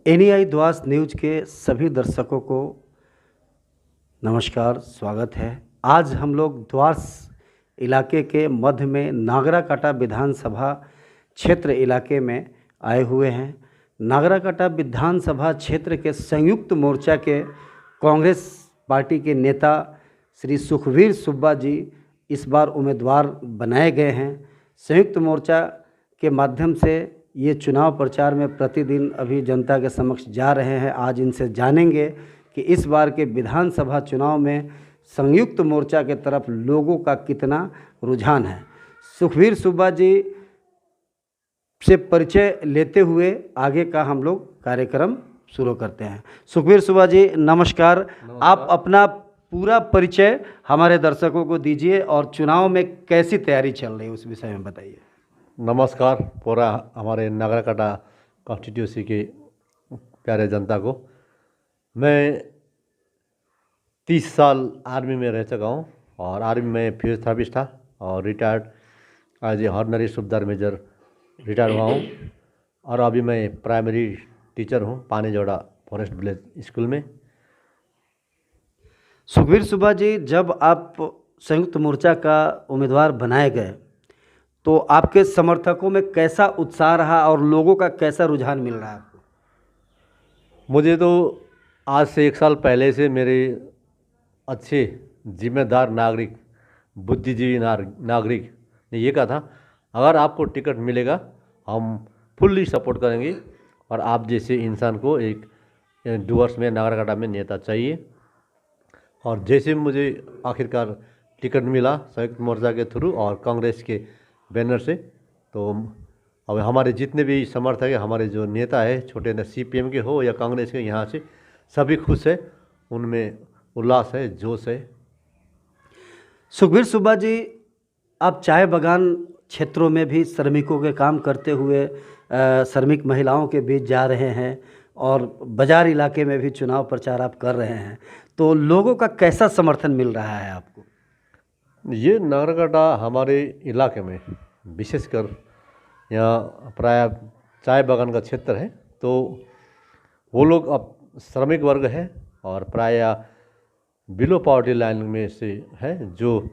एनईआई द्वास news के सभी दर्शकों को नमस्कार, स्वागत है। आज हम लोग द्वास इलाके के मध्य में नागराकाटा विधानसभा क्षेत्र इलाके में आए हुए हैं। नागराकाटा विधानसभा क्षेत्र के संयुक्त मोर्चा के कांग्रेस पार्टी के नेता श्री सुखबीर सुब्बा जी इस बार उम्मीदवार बनाए गए हैं। संयुक्त मोर्चा के माध्यम से ये चुनाव प्रचार में प्रतिदिन अभी जनता के समक्ष जा रहे हैं। आज इनसे जानेंगे कि इस बार के विधानसभा चुनाव में संयुक्त मोर्चा के तरफ लोगों का कितना रुझान है। सुखबीर सुब्बा जी से परिचय लेते हुए आगे का हम लोग कार्यक्रम शुरू करते हैं। सुखबीर सुब्बा जी नमस्कार। आप अपना पूरा परिचय हमारे दर्शकों को दीजिए और चुनाव में कैसी तैयारी चल रही है उस विषय में बताइए। नमस्कार पूरा हमारे नागराकाटा कॉन्स्टिट्यूंसी के प्यारे जनता को। मैं 30 साल आर्मी में रह चुका हूँ और आर्मी में फिजियोथेरेपिस्ट था और रिटायर्ड एज ए हॉनरी सूबेदार मेजर रिटायर हुआ हूँ और अभी मैं प्राइमरी टीचर हूँ पानीजोड़ा फॉरेस्ट विलेज स्कूल में। सुखबीर सुब्बा जी, जब आप संयुक्त मोर्चा का उम्मीदवार बनाए गए तो आपके समर्थकों में कैसा उत्साह रहा और लोगों का कैसा रुझान मिल रहा है आपको? मुझे तो आज से 1 साल पहले से मेरे अच्छे जिम्मेदार नागरिक, बुद्धिजीवी नागरिक ने ये कहा था, अगर आपको टिकट मिलेगा हम फुल्ली सपोर्ट करेंगे और आप जैसे इंसान को एक डुअर्स में नागराकाटा में नेता चाहिए। और जैसे मुझे आखिरकार टिकट मिला संयुक्त मोर्चा के थ्रू और कांग्रेस के बैनर से, तो अब हमारे जितने भी समर्थक है, हमारे जो नेता है, छोटे न सीपीएम के हो या कांग्रेस के, यहाँ से सभी खुश है, उनमें उल्लास है, जोश है। सुखबीर सुब्बा जी, आप चाय बागान क्षेत्रों में भी श्रमिकों के काम करते हुए श्रमिक महिलाओं के बीच जा रहे हैं और बाजार इलाके में भी चुनाव प्रचार आप कर रहे हैं, तो लोगों का कैसा समर्थन मिल रहा है आपको? ये नागराकाटा हमारे इलाके में विशेषकर यहाँ प्राय चाय बागान का क्षेत्र है, तो वो लोग अब श्रमिक वर्ग है और प्राय बिलो पॉवर्टी लाइन में से है, जो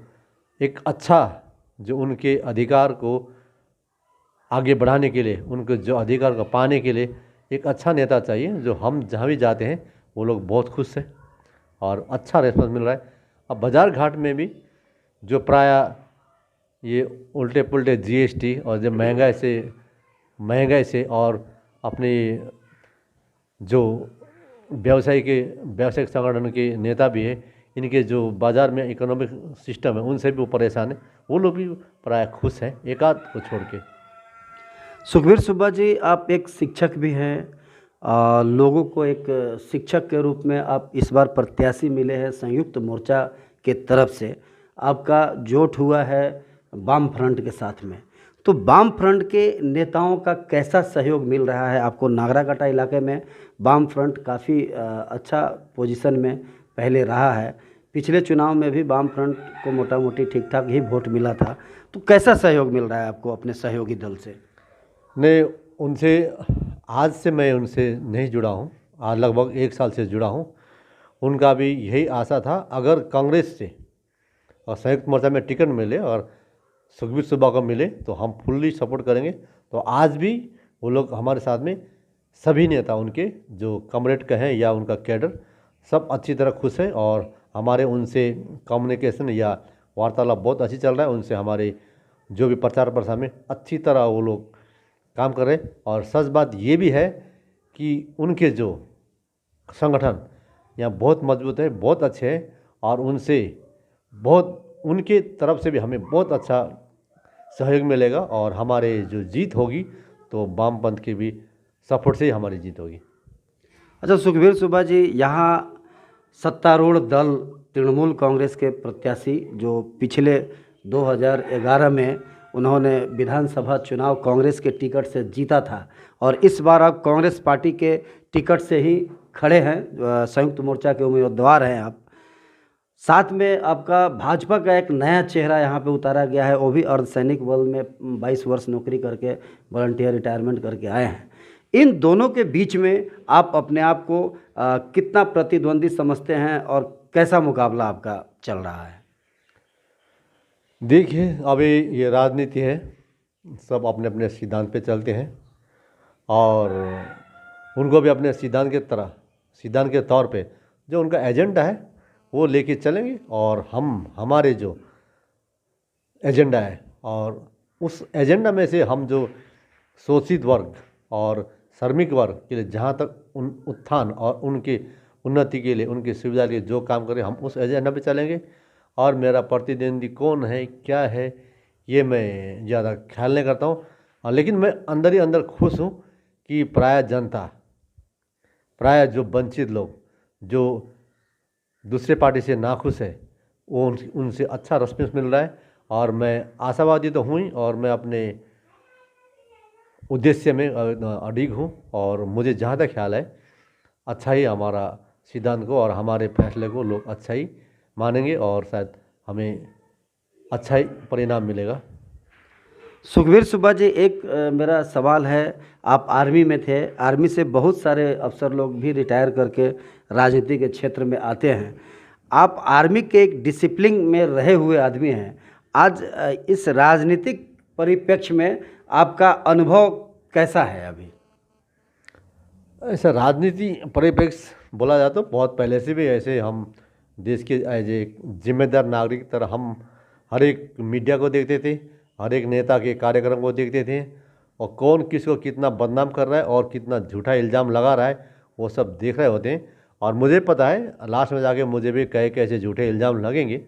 एक अच्छा, जो उनके अधिकार को आगे बढ़ाने के लिए, उनके जो अधिकार को पाने के लिए एक अच्छा नेता चाहिए। जो हम जहाँ भी जाते हैं वो लोग बहुत खुश हैं और अच्छा रिस्पॉन्स मिल रहा है। अब बाज़ार घाट में भी जो प्राय ये उल्टे पुल्टे जीएसटी और जो महंगाई से और अपने जो व्यावसायिक संगठन के नेता भी है, इनके जो बाज़ार में इकोनॉमिक सिस्टम है उनसे भी वो परेशान है, वो लोग भी प्राय खुश हैं, एक आध को छोड़ के। सुखबीर सुब्बा जी, आप एक शिक्षक भी हैं, लोगों को एक शिक्षक के रूप में आप इस बार प्रत्याशी मिले हैं संयुक्त मोर्चा के तरफ से। आपका जोट हुआ है वाम फ्रंट के साथ में, तो वाम फ्रंट के नेताओं का कैसा सहयोग मिल रहा है आपको? नागराकाटा इलाके में वाम फ्रंट काफ़ी अच्छा पोजीशन में पहले रहा है, पिछले चुनाव में भी वाम फ्रंट को मोटा मोटी ठीक ठाक ही वोट मिला था, तो कैसा सहयोग मिल रहा है आपको अपने सहयोगी दल से? नहीं, उनसे आज से मैं उनसे नहीं जुड़ा हूँ, आज लगभग 1 साल से जुड़ा हूँ। उनका भी यही आशा था, अगर कांग्रेस से और संयुक्त मोर्चा में टिकट मिले और सुखबीर सुब्बा को मिले तो हम फुल्ली सपोर्ट करेंगे। तो आज भी वो लोग हमारे साथ में, सभी नेता उनके जो कमरेड का हैं या उनका कैडर, सब अच्छी तरह खुश है और हमारे उनसे कम्युनिकेशन या वार्तालाप बहुत अच्छी चल रहा है। उनसे हमारे जो भी प्रचार प्रसार में अच्छी तरह वो लोग काम कर रहे हैं। और सच बात ये भी है कि उनके जो संगठन यहाँ बहुत मजबूत है, बहुत अच्छे हैं और उनसे बहुत, उनके तरफ से भी हमें बहुत अच्छा सहयोग मिलेगा और हमारे जो जीत होगी तो वामपंथ की भी सपोर्ट से ही हमारी जीत होगी। अच्छा सुखबीर सुब्बा जी, यहाँ सत्तारूढ़ दल तृणमूल कांग्रेस के प्रत्याशी जो पिछले 2011 में उन्होंने विधानसभा चुनाव कांग्रेस के टिकट से जीता था और इस बार आप कांग्रेस पार्टी के टिकट से ही खड़े हैं, संयुक्त मोर्चा के उम्मीदवार हैं आप। साथ में आपका भाजपा का एक नया चेहरा यहाँ पे उतारा गया है, वो भी अर्धसैनिक बल में 22 वर्ष नौकरी करके वॉलंटियर रिटायरमेंट करके आए हैं। इन दोनों के बीच में आप अपने आप को कितना प्रतिद्वंदी समझते हैं और कैसा मुकाबला आपका चल रहा है? देखिए, अभी ये राजनीति है, सब अपने अपने सिद्धांत पे चलते हैं और उनको भी अपने सिद्धांत के तौर पे जो उनका एजेंडा है वो लेके चलेंगे, और हम हमारे जो एजेंडा है और उस एजेंडा में से हम जो शोषित वर्ग और श्रमिक वर्ग के लिए जहाँ तक उत्थान और उनके उन्नति के लिए, उनकी सुविधा के लिए जो काम करें, हम उस एजेंडा पे चलेंगे। और मेरा प्रतिद्वंदी कौन है, क्या है, ये मैं ज़्यादा ख्याल नहीं करता हूँ। लेकिन मैं अंदर ही अंदर खुश हूँ कि प्राय जो वंचित लोग, जो दूसरे पार्टी से नाखुश है, वो उनसे अच्छा रिस्पॉन्स मिल रहा है। और मैं आशावादी तो हूँ ही, और मैं अपने उद्देश्य में अडिग हूँ, और मुझे जहाँ तक ख्याल है अच्छा ही हमारा सिद्धांत को और हमारे फैसले को लोग अच्छा ही मानेंगे, और शायद हमें अच्छा ही परिणाम मिलेगा। सुखबीर सुब्बा जी, एक मेरा सवाल है। आप आर्मी में थे, आर्मी से बहुत सारे अफसर लोग भी रिटायर करके राजनीति के क्षेत्र में आते हैं। आप आर्मी के एक डिसिप्लिन में रहे हुए आदमी हैं। आज इस राजनीतिक परिप्रेक्ष्य में आपका अनुभव कैसा है अभी? ऐसा राजनीति परिप्रेक्ष्य बोला जाए तो बहुत पहले से भी ऐसे हम देश के एज एक जिम्मेदार नागरिक की तरह हम हर एक मीडिया को देखते थे, हर एक नेता के कार्यक्रम को देखते थे, और कौन किसको कितना बदनाम कर रहा है और कितना झूठा इल्ज़ाम लगा रहा है वो सब देख रहे होते हैं। और मुझे पता है लास्ट में जाके मुझे भी कैसे झूठे इल्ज़ाम लगेंगे,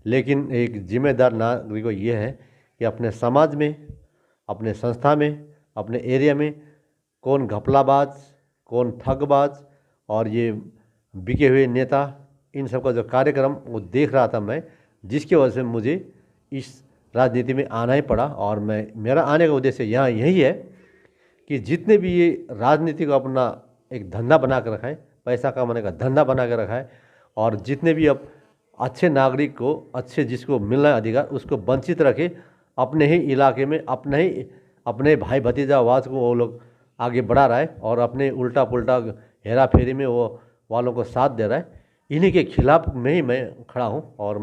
लेकिन एक जिम्मेदार नागरिक को ये है कि अपने समाज में, अपने संस्था में, अपने एरिया में कौन घपलाबाज, कौन ठगबाज और ये बिके हुए नेता, इन सब का जो कार्यक्रम वो देख रहा था मैं, जिसकी वजह से मुझे इस राजनीति में आना ही पड़ा। और मेरा आने का उद्देश्य यहाँ यही है कि जितने भी ये राजनीति को अपना एक धंधा बना कर रखा है, पैसा कमाने का धंधा बना कर रखा है, और जितने भी अब अच्छे नागरिक को, अच्छे जिसको मिलना है अधिकार, उसको वंचित रखे, अपने ही इलाके में अपने भाई भतीजावाद को वो लोग आगे बढ़ा रहा है, और अपने उल्टा पुल्टा हेरा फेरी में वो वालों को साथ दे रहा है, इन्हीं के खिलाफ में ही मैं खड़ा हूँ। और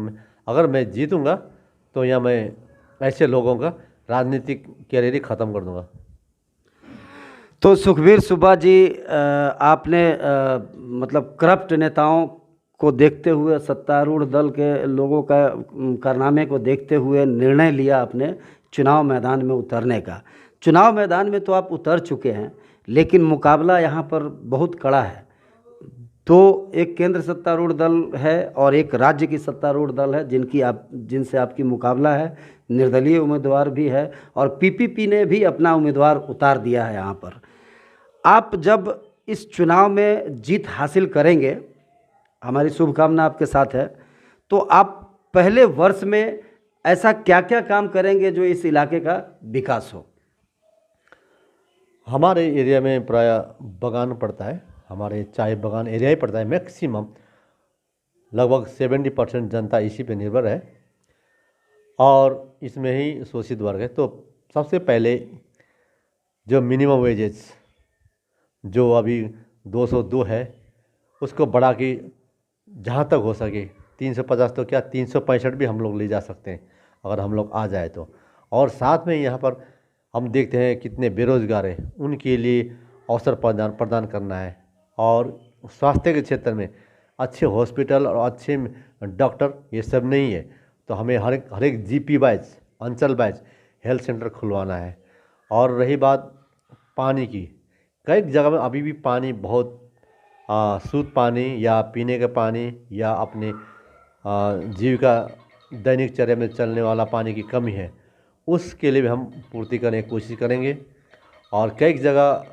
अगर मैं जीतूँगा तो यहाँ मैं ऐसे लोगों का राजनीतिक कैरियर ही ख़त्म कर दूँगा। तो सुखबीर सुब्बा जी, आपने मतलब करप्ट नेताओं को देखते हुए, सत्तारूढ़ दल के लोगों का कारनामे को देखते हुए निर्णय लिया अपने चुनाव मैदान में उतरने का। चुनाव मैदान में तो आप उतर चुके हैं, लेकिन मुकाबला यहाँ पर बहुत कड़ा है। तो एक केंद्र सत्तारूढ़ दल है और एक राज्य की सत्तारूढ़ दल है जिनसे आपकी मुकाबला है। निर्दलीय उम्मीदवार भी है और पीपीपी ने भी अपना उम्मीदवार उतार दिया है यहाँ पर। आप जब इस चुनाव में जीत हासिल करेंगे, हमारी शुभकामना आपके साथ है, तो आप पहले वर्ष में ऐसा क्या क्या काम करेंगे जो इस इलाके का विकास हो? हमारे एरिया में प्राय बागान पड़ता है, हमारे चाय बागान एरिया ही पड़ता है। मैक्सिमम लगभग 70% जनता इसी पे निर्भर है, और इसमें ही शोषित वर्ग है। तो सबसे पहले जो मिनिमम वेजेस जो अभी 202 है, उसको बढ़ा के जहाँ तक हो सके 350, तो क्या 365 भी हम लोग ले जा सकते हैं अगर हम लोग आ जाए तो। और साथ में यहाँ पर हम देखते हैं कितने बेरोजगार हैं, उनके लिए अवसर प्रदान करना है। और स्वास्थ्य के क्षेत्र में अच्छे हॉस्पिटल और अच्छे डॉक्टर ये सब नहीं है, तो हमें हर एक जीपी वाइज, अंचल वाइज हेल्थ सेंटर खुलवाना है। और रही बात पानी की, कई जगह में अभी भी पानी बहुत शुद्ध पानी या पीने का पानी या अपने जीविका दैनिक चर्या में चलने वाला पानी की कमी है, उसके लिए भी हम पूर्ति करने की कोशिश करेंगे। और कई जगह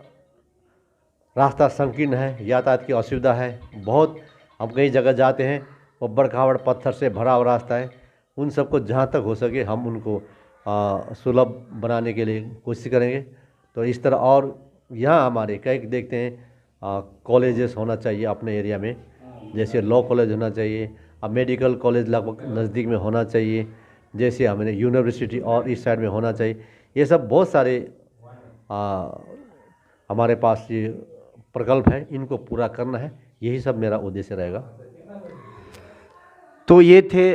रास्ता संकीर्ण है, यातायात की असुविधा है बहुत। हम कई जगह जाते हैं, वो बड़खावड़ पत्थर से भरा हुआ रास्ता है, उन सबको जहाँ तक हो सके हम उनको सुलभ बनाने के लिए कोशिश करेंगे। तो इस तरह, और यहाँ हमारे कई देखते हैं कॉलेजेस होना चाहिए अपने एरिया में, जैसे लॉ कॉलेज होना चाहिए, अब मेडिकल कॉलेज लगभग नज़दीक में होना चाहिए, जैसे हमें यूनिवर्सिटी और इस साइड में होना चाहिए। ये सब बहुत सारे हमारे पास ये प्रकल्प है, इनको पूरा करना है, यही सब मेरा उद्देश्य रहेगा। तो ये थे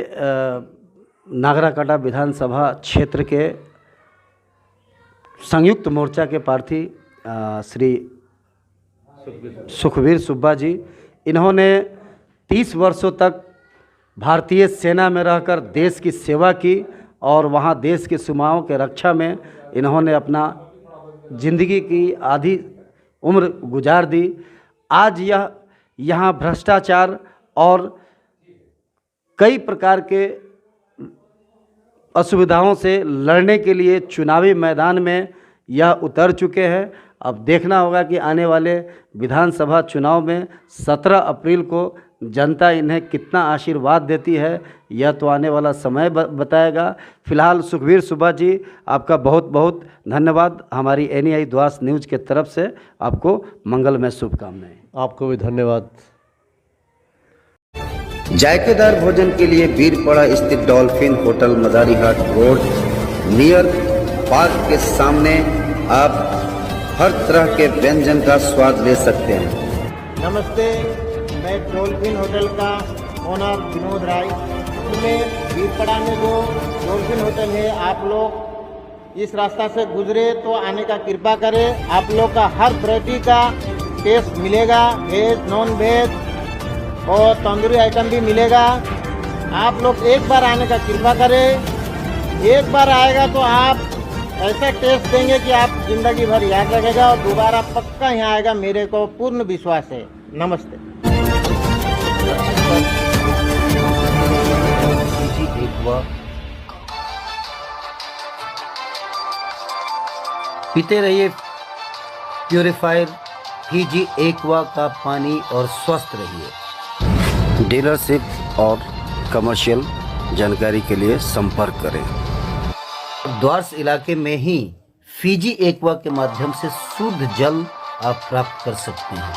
नागराकाटा विधानसभा क्षेत्र के संयुक्त मोर्चा के प्रार्थी श्री सुखबीर सुब्बा जी। इन्होंने 30 वर्षों तक भारतीय सेना में रहकर देश की सेवा की और वहाँ देश की सीमाओं के रक्षा में इन्होंने अपना जिंदगी की आधी उम्र गुजार दी। आज यह यहाँ भ्रष्टाचार और कई प्रकार के असुविधाओं से लड़ने के लिए चुनावी मैदान में यह उतर चुके हैं। अब देखना होगा कि आने वाले विधानसभा चुनाव में 17 अप्रैल को जनता इन्हें कितना आशीर्वाद देती है, यह तो आने वाला समय बताएगा। फिलहाल सुखबीर सुब्बा जी, आपका बहुत बहुत धन्यवाद। हमारी NEI द्वास न्यूज़ के तरफ से आपको मंगलमय शुभकामनाएं। आपको भी धन्यवाद। जायकेदार भोजन के लिए बीरपड़ा स्थित dolphin hotel Madarihat road near park के सामने आप हर तरह के व्यंजन का स्वाद ले सकते हैं। नमस्ते, मैं डॉल्फिन होटल का ओनर विनोद राय। में बीरपड़ा में जो डॉल्फिन होटल है, आप लोग इस रास्ता से गुजरे तो आने का कृपा करें। आप लोग का हर वैरायटी का टेस्ट मिलेगा, वेज नॉन वेज और तंदूरी आइटम भी मिलेगा। आप लोग एक बार आने का कृपा करें। एक बार आएगा तो आप ऐसा टेस्ट देंगे कि आप जिंदगी भर याद रखेगा और दोबारा पक्का यहाँ आएगा, मेरे को पूर्ण विश्वास है। नमस्ते। पीते रहिए प्यूरिफायर फीजी एक्वा का पानी और स्वस्थ रहिए। डीलरशिप और कमर्शियल जानकारी के लिए संपर्क करें। द्वारस इलाके में ही फीजी एक्वा के माध्यम से शुद्ध जल आप प्राप्त कर सकते हैं।